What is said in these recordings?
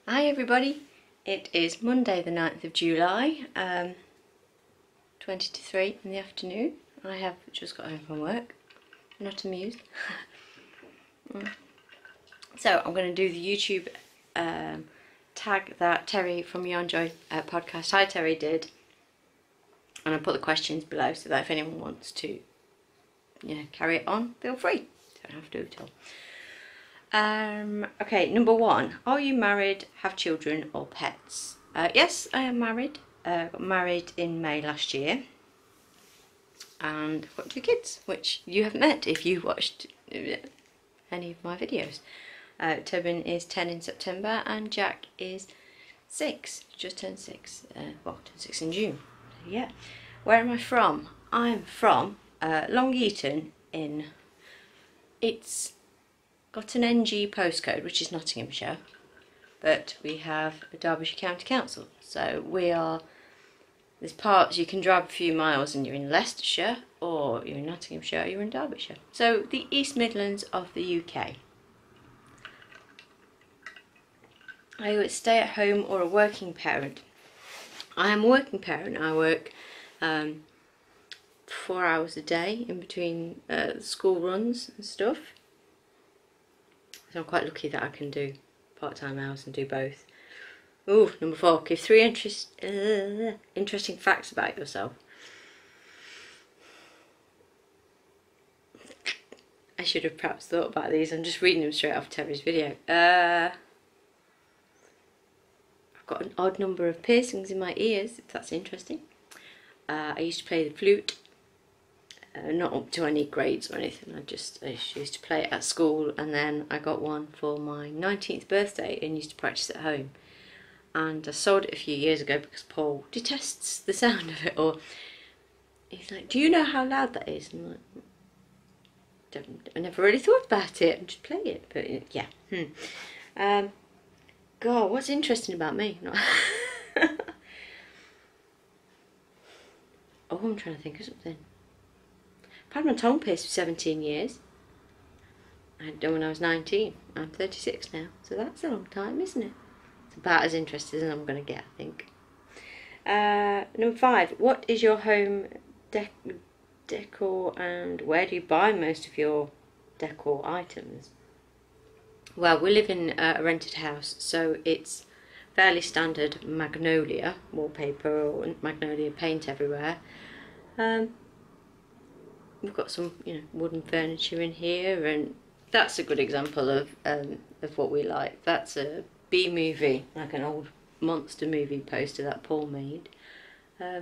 Hi everybody, it is Monday the 9th of July, 20 to 3 in the afternoon. I have just got home from work, not amused. So I'm going to do the YouTube tag that Terry from Yarn Joy podcast, hi Terry, did. And I'll put the questions below so that if anyone wants to carry it on, feel free. Don't have to do it all. Okay, number one, are you married, have children or pets? Yes, I am married. Got married in May last year, and I've got 2 kids, which you have met if you watched any of my videos. Tobin is 10 in September and Jack is 6, just turned 6, well, turned 6 in June. So, yeah. Where am I from? I'm from Long Eaton it's got an NG postcode, which is Nottinghamshire, but we have a Derbyshire County Council. So there's parts you can drive a few miles and you're in Leicestershire, or you're in Nottinghamshire, or you're in Derbyshire. So the East Midlands of the UK. Are you a stay-at-home or a working parent? I am a working parent. I work 4 hours a day in between school runs and stuff. So I'm quite lucky that I can do part-time hours and do both. Ooh, number 4, give 3 interesting facts about yourself. I should have perhaps thought about these. I'm just reading them straight off Terry's video. I've got an odd number of piercings in my ears, if that's interesting. I used to play the flute. Not up to any grades or anything, I used to play it at school, and then I got one for my 19th birthday and used to practice at home. And I sold it a few years ago because Paul detests the sound of it, or he's like, do you know how loud that is? And I'm like, I never really thought about it, and just play it, but yeah. God, what's interesting about me? Oh, I'm trying to think of something. I've had my tongue pierced for 17 years. I had it done when I was 19. I'm 36 now, so that's a long time, isn't it? It's about as interesting as I'm going to get, I think. Number 5, what is your home decor, and where do you buy most of your decor items? Well, we live in a rented house, so it's fairly standard magnolia wallpaper or magnolia paint everywhere. We've got some, wooden furniture in here, and that's a good example of what we like. That's a B-movie, like an old monster movie poster that Paul made. Yeah,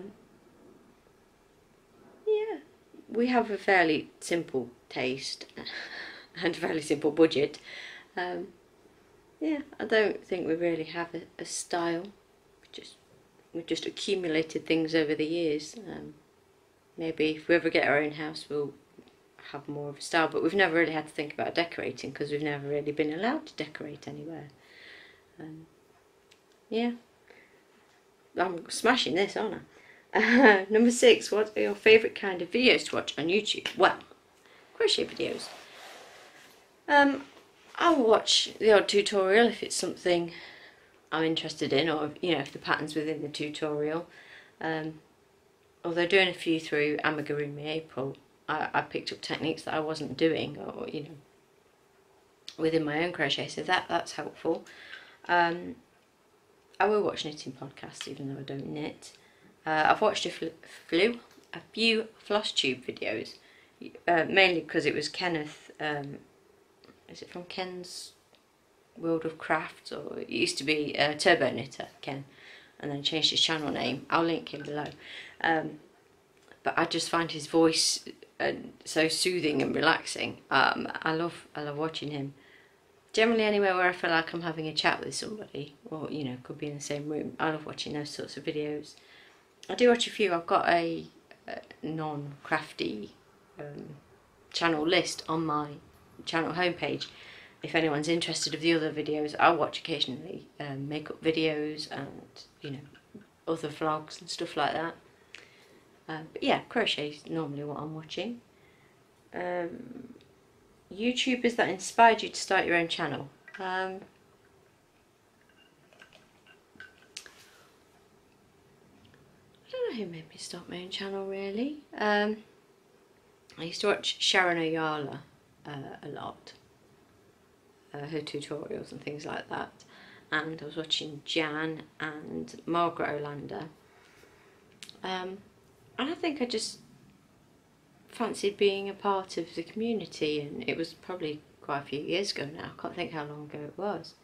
we have a fairly simple taste and a fairly simple budget. Yeah, I don't think we really have a style. We've just accumulated things over the years. Maybe if we ever get our own house, we'll have more of a style, but we've never really had to think about decorating because we've never really been allowed to decorate anywhere. Yeah, I'm smashing this, aren't I? Number 6, what are your favourite kind of videos to watch on YouTube? Well, crochet videos. I'll watch the odd tutorial if it's something I'm interested in, or if the pattern's within the tutorial. Although doing a few through Amigurumi April, I picked up techniques that I wasn't doing, or within my own crochet, so that's helpful. I will watch knitting podcasts even though I don't knit. I've watched a few floss tube videos, mainly because it was Kenneth. Is it from Ken's World of Crafts, or it used to be Turbo Knitter Ken, and then changed his channel name. I'll link him below. But I just find his voice so soothing and relaxing. I love watching him. Generally anywhere where I feel like I'm having a chat with somebody, or could be in the same room. I love watching those sorts of videos. I do watch a few. I've got a non-crafty channel list on my channel homepage. If anyone's interested of the other videos, I'll watch occasionally makeup videos and other vlogs and stuff like that. But yeah, crochet is normally what I'm watching. YouTubers that inspired you to start your own channel. know who made me start my own channel really. I used to watch Sharon Ayala a lot, her tutorials and things like that, and I was watching Jan and Margaret Olander, and I think I just fancied being a part of the community, and it was probably quite a few years ago now, I can't think how long ago it was.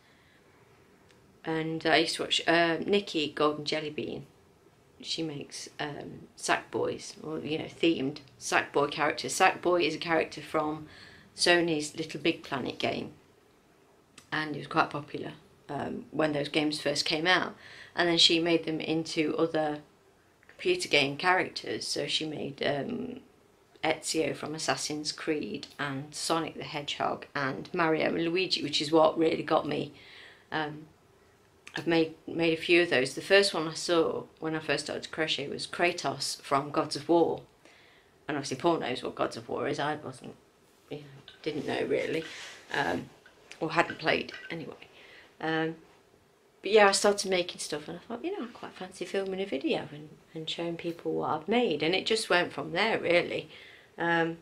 And I used to watch Nikki Golden Jellybean. She makes Sackboys, or you know, themed Sackboy characters. Sackboy is a character from Sony's Little Big Planet game, and it was quite popular when those games first came out. And then she made them into other computer game characters. So she made Ezio from Assassin's Creed, and Sonic the Hedgehog, and Mario and Luigi, which is what really got me. I've made a few of those. The first one I saw when I first started to crochet was Kratos from Gods of War, and obviously Paul knows what Gods of War is. I wasn't, you know, didn't know really, or hadn't played anyway. But yeah, I started making stuff, and I thought, you know, I quite fancy filming a video and showing people what I've made, and it just went from there really. So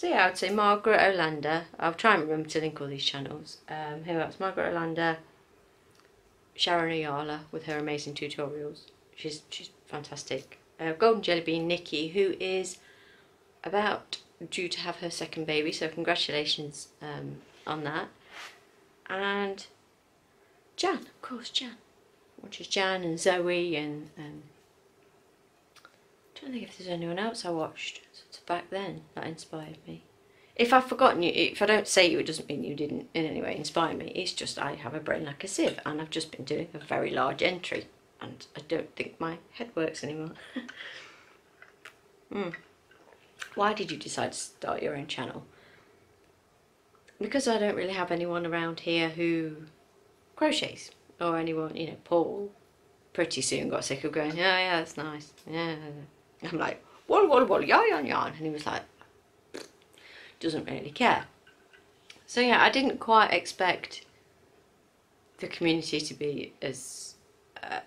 yeah, I would say Margaret Olander. I'll try and remember to link all these channels. Who else? Margaret Olander, Sharon Ayala with her amazing tutorials. She's fantastic. Golden Jellybean Nikki, who is about due to have her second baby, so congratulations on that. And Jan, of course, Jan. Watches Jan and Zoe, and I don't think if there's anyone else I watched back then that inspired me. If I've forgotten you, if I don't say you, it doesn't mean you didn't in any way inspire me. It's just I have a brain like a sieve, and I've just been doing a very large entry, and I don't think my head works anymore. Why did you decide to start your own channel? Because I don't really have anyone around here who crochets, or anyone, you know, Paul pretty soon got sick of going, yeah, yeah, that's nice, yeah. I'm like, wall, wall, wall, yarn, yarn, and he was like, doesn't really care. So yeah, I didn't quite expect the community to be as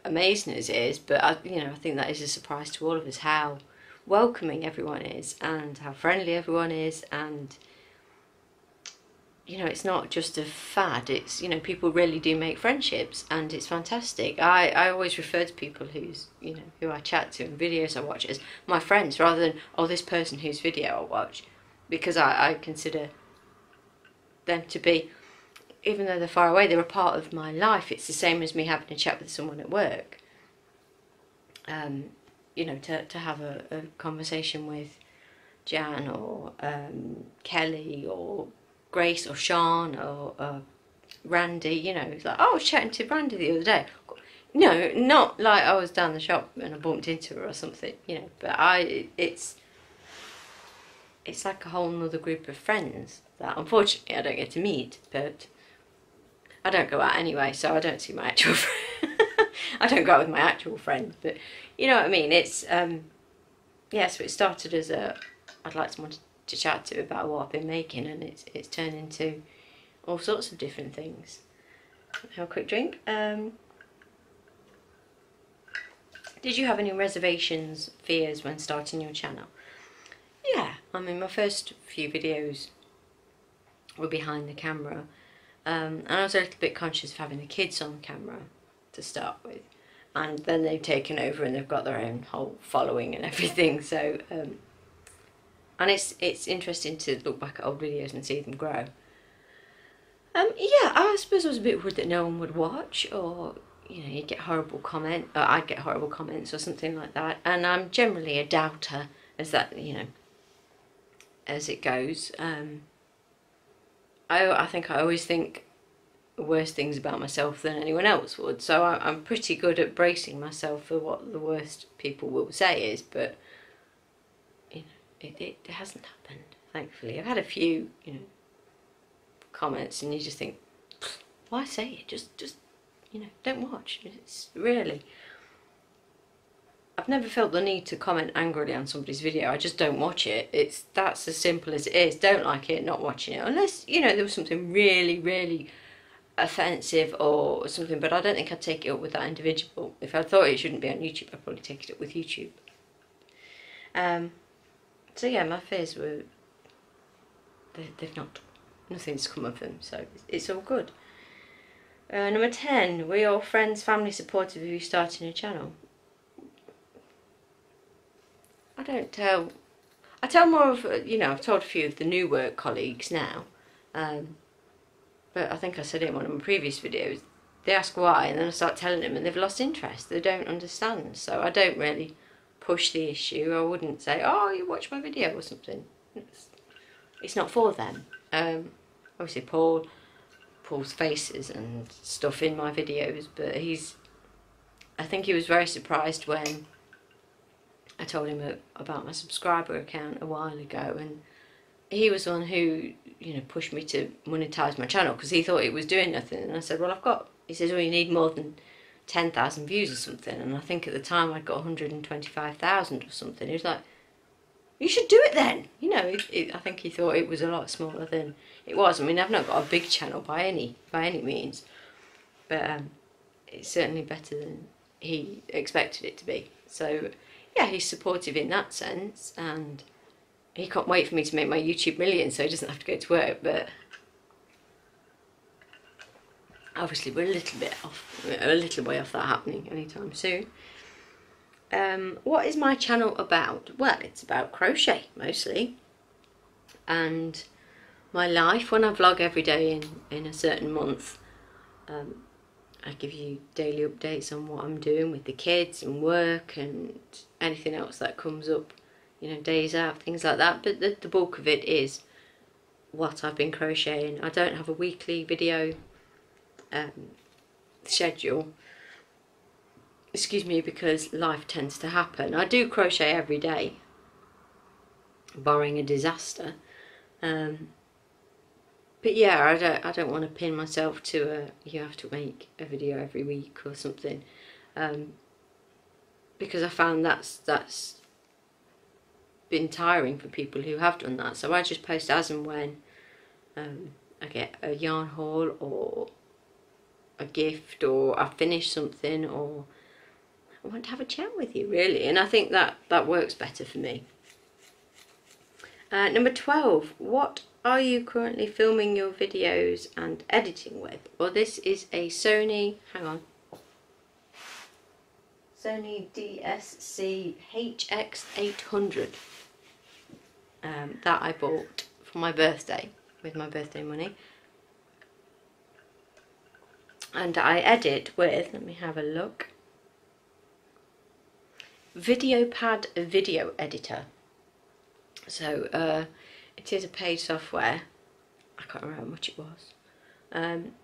amazing as it is, but I think that is a surprise to all of us, how welcoming everyone is and how friendly everyone is. And you know, it's not just a fad, it's, you know, people really do make friendships, and it's fantastic. I always refer to people who I chat to and videos I watch as my friends, rather than, oh, this person whose video I watch, because I consider them to be, even though they're far away, they're a part of my life. It's the same as me having a chat with someone at work. You know, to have a conversation with Jan or Kelly or Grace or Sean or Randy, you know, it's like, oh, I was chatting to Randy the other day. No, not like I was down the shop and I bumped into her or something, you know, but it's like a whole other group of friends that unfortunately I don't get to meet, but I don't go out anyway, so I don't see my actual friend. I don't go out with my actual friends, but you know what I mean. It's yeah, so it started as I'd like someone to chat to about what I've been making, and it's turned into all sorts of different things. Have a quick drink. Did you have any reservations, fears when starting your channel? Yeah, I mean, my first few videos were behind the camera, and I was a little bit conscious of having the kids on camera to start with, and then they've taken over and they've got their own whole following and everything, so and it's interesting to look back at old videos and see them grow. Yeah, I suppose I was a bit worried that no one would watch, or you know, you'd get horrible comment, or I'd get horrible comments or something like that, and I'm generally a doubter, as that, you know, as it goes. I think I always think worse things about myself than anyone else would, so I'm pretty good at bracing myself for what the worst people will say is, but you know, it hasn't happened, thankfully. I've had a few, you know, comments, and you just think, why say it? Just you know, don't watch. It's really, I've never felt the need to comment angrily on somebody's video. I just don't watch it. That's as simple as it is. Don't like it, not watching it, unless, you know, there was something really, really offensive or something, but I don't think I'd take it up with that individual. If I thought it shouldn't be on YouTube, I'd probably take it up with YouTube. So yeah, my fears were, nothing's come of them, so it's all good. Number 10, were your friends, family supportive of you starting a channel? I tell more of, you know, I've told a few of the new work colleagues now, but I think I said it in one of my previous videos, they ask why and then I start telling them and they've lost interest, they don't understand, so I don't really push the issue. I wouldn't say, oh, you watch my video or something. It's not for them. Obviously Paul's faces and stuff in my videos, but I think he was very surprised when I told him about my subscriber account a while ago, and he was the one who, you know, pushed me to monetize my channel because he thought it was doing nothing, and I said, well, he says, well, you need more than 10,000 views or something, and I think at the time I'd got 125,000 or something. He was like, you should do it then, you know. I think he thought it was a lot smaller than it was. I mean, I've not got a big channel by any means, but it's certainly better than he expected it to be. So yeah, he's supportive in that sense, and he can't wait for me to make my YouTube million so he doesn't have to go to work, but obviously we're a little way off that happening anytime soon. What is my channel about? Well, it's about crochet mostly, and my life. When I vlog every day in a certain month, I give you daily updates on what I'm doing with the kids and work and anything else that comes up, you know, days out, things like that. But the bulk of it is what I've been crocheting. I don't have a weekly video schedule, excuse me, because life tends to happen. I do crochet every day, barring a disaster, but yeah, I don't want to pin myself to you have to make a video every week or something, because I found that's been tiring for people who have done that. So I just post as and when I get a yarn haul or a gift, or I finish something, or I want to have a chat with you, really, and I think that works better for me. Number 12, what are you currently filming your videos and editing with? Well, this is a Sony, Sony DSC-HX80 that I bought for my birthday with my birthday money. And I edit with, let me have a look, VideoPad Video Editor. So it is a paid software. I can't remember how much it was.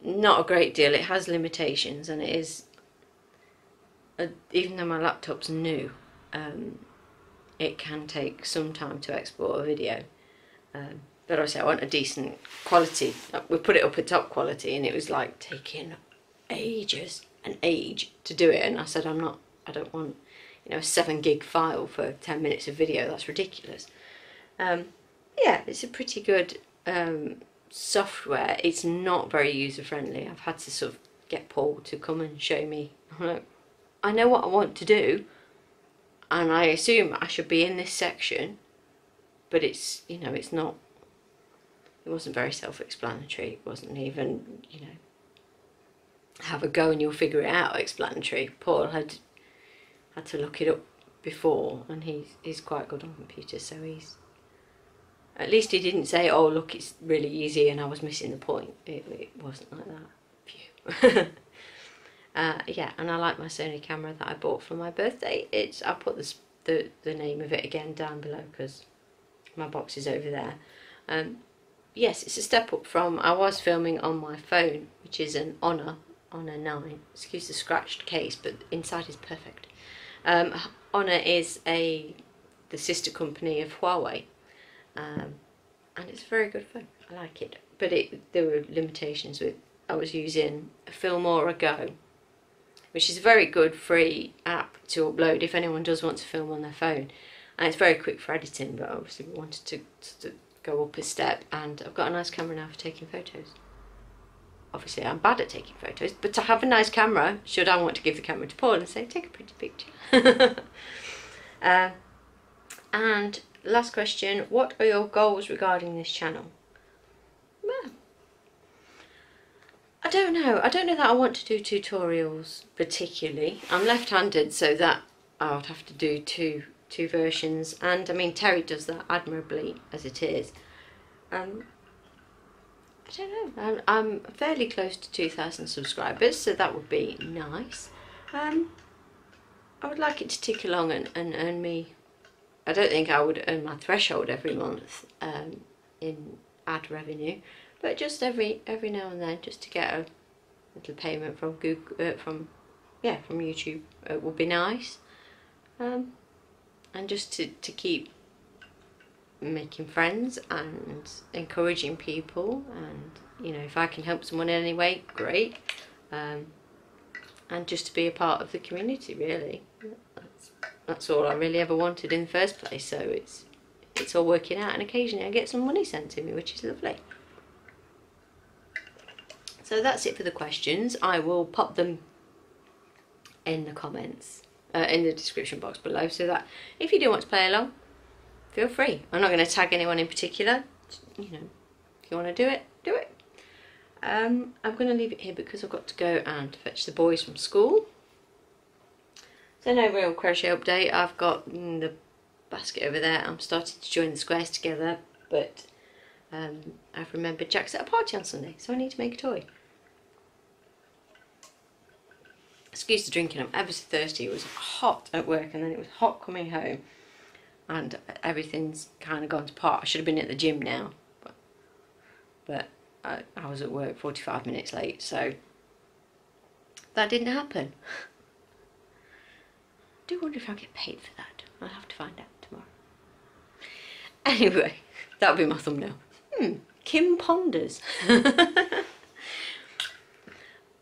Not a great deal. It has limitations, and it is, even though my laptop's new, it can take some time to export a video. But obviously I want a decent quality. We put it up at top quality, and it was like taking ages and age to do it, and I said I don't want, you know, a 7 gig file for 10 minutes of video. That's ridiculous. Yeah, it's a pretty good software. It's not very user friendly. I've had to sort of get Paul to come and show me. I know what I want to do, and I assume I should be in this section, but it's, you know, it's not, it wasn't very self-explanatory. It wasn't even, you know, have a go and you'll figure it out explanatory. Paul had to look it up before, and he's quite good on computers, so at least he didn't say, oh look, it's really easy and I was missing the point. It wasn't like that. Phew. Yeah, and I like my Sony camera that I bought for my birthday. I'll put the name of it again down below because my box is over there. Yes, it's a step up from, I was filming on my phone, which is an Honor 9. Excuse the scratched case, but inside is perfect. Honor is the sister company of Huawei, and it's a very good phone. I like it, but there were limitations with. I was using Filmora Go, which is a very good free app to upload if anyone does want to film on their phone, and it's very quick for editing. But obviously we wanted to go up a step, and I've got a nice camera now for taking photos. obviously I'm bad at taking photos, but to have a nice camera, should I want to give the camera to Paul and say, take a pretty picture. And last question, what are your goals regarding this channel? Well, I don't know. I don't know that I want to do tutorials particularly. I'm left-handed, so that I would have to do two versions, and I mean Terry does that admirably as it is. I don't know. I'm fairly close to 2,000 subscribers, so that would be nice. I would like it to tick along and earn me. I don't think I would earn my threshold every month in ad revenue, but just every now and then, just to get a little payment from Google, from YouTube, would be nice. And just to keep making friends and encouraging people, and you know, if I can help someone in any way, great. And just to be a part of the community, really. That's all I really ever wanted in the first place, so it's all working out, and occasionally I get some money sent to me, which is lovely. So that's it for the questions. I will pop them in the comments, in the description box below, so that if you do want to play along, feel free. I'm not going to tag anyone in particular. You know, if you want to do it, do it. I'm going to leave it here because I've got to go and fetch the boys from school. So no real crochet update. I've got the basket over there. I'm starting to join the squares together, but I've remembered Jack's at a party on Sunday, so I need to make a toy. Excuse the drinking, I'm ever so thirsty. It was hot at work, and then it was hot coming home, and everything's kind of gone to pot. I should have been at the gym now, but I was at work 45 minutes late, so that didn't happen. I do wonder if I'll get paid for that. I'll have to find out tomorrow. Anyway, that'll be my thumbnail. Kim ponders. I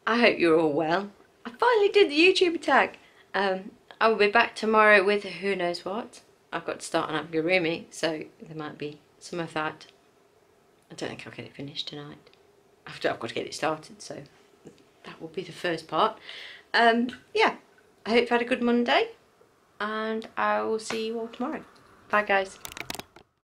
hope you're all well. I finally did the YouTuber tag. I will be back tomorrow with who knows what. I've got to start on amigurumi, so there might be some of that. I don't think I'll get it finished tonight. I've got to get it started, so that will be the first part. Yeah, I hope you had a good Monday, and I will see you all tomorrow. Bye guys.